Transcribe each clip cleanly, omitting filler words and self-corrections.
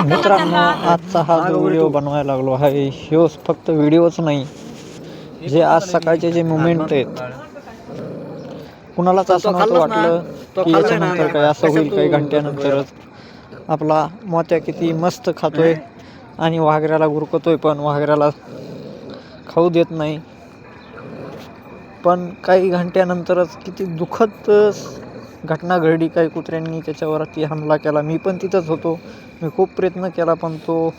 मित्रांनो, आजचा हा जो व्हिडिओ बनवायला लागलो आहे ह्यो फक्त व्हिडिओच नाही, जे आज सकाळचे जे मुमेंट आहेत, कुणालाच असं नव्हतं वाटलं की याच्यानंतर काय असं होईल. काही घंट्यानंतरच आपला मोत्या किती मस्त खातोय आणि वाघऱ्याला गुरकतोय, पण वाघऱ्याला खाऊ देत नाही. पण काही घंट्यानंतरच किती दुःखद घटना घडली. काही कुत्र्यांनी त्याच्यावरती हमला केला. मी पण तिथंच होतो. मी खूप प्रयत्न केला, पण तो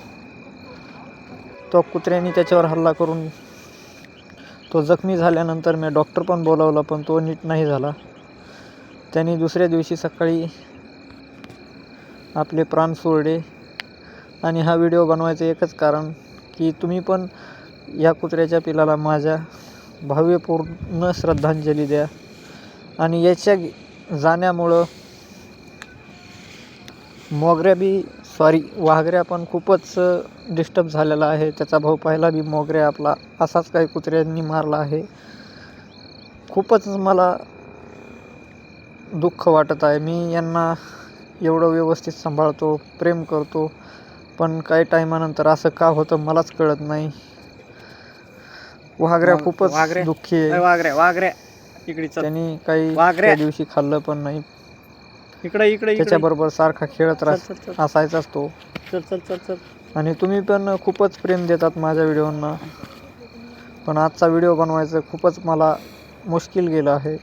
कुत्र्यांनी त्याच्यावर हल्ला करून तो जखमी झाल्यानंतर मी डॉक्टर पण बोलावला, पण तो नीट नाही झाला. त्यांनी दुसऱ्या दिवशी सकाळी आपले प्राण सोडले. आणि हा व्हिडिओ बनवायचं एकच कारण की तुम्ही पण या कुत्र्याच्या पिलाला माझ्या भावपूर्ण श्रद्धांजली द्या. आणि याच्या जाण्यामुळं वाघऱ्या पण खूपच डिस्टर्ब झालेला आहे. त्याचा भाऊ पहिला बी मोगऱ्या आपला असाच काही कुत्र्यांनी मारला आहे. खूपच मला दुःख वाटत आहे. मी यांना एवढं व्यवस्थित सांभाळतो, प्रेम करतो, पण काही टायमानंतर असं का होतं मलाच कळत नाही. वाघऱ्या खूपच दुःखी आहे. त्यांनी काही त्या दिवशी खाल्लं पण नाही. त्याच्याबरोबर सारखा खेळत असायचाच तो. आणि तुम्ही पण खूपच प्रेम देतात माझ्या व्हिडिओंना, पण आजचा व्हिडिओ बनवायचं खूपच मला मुश्किल गेलं आहे.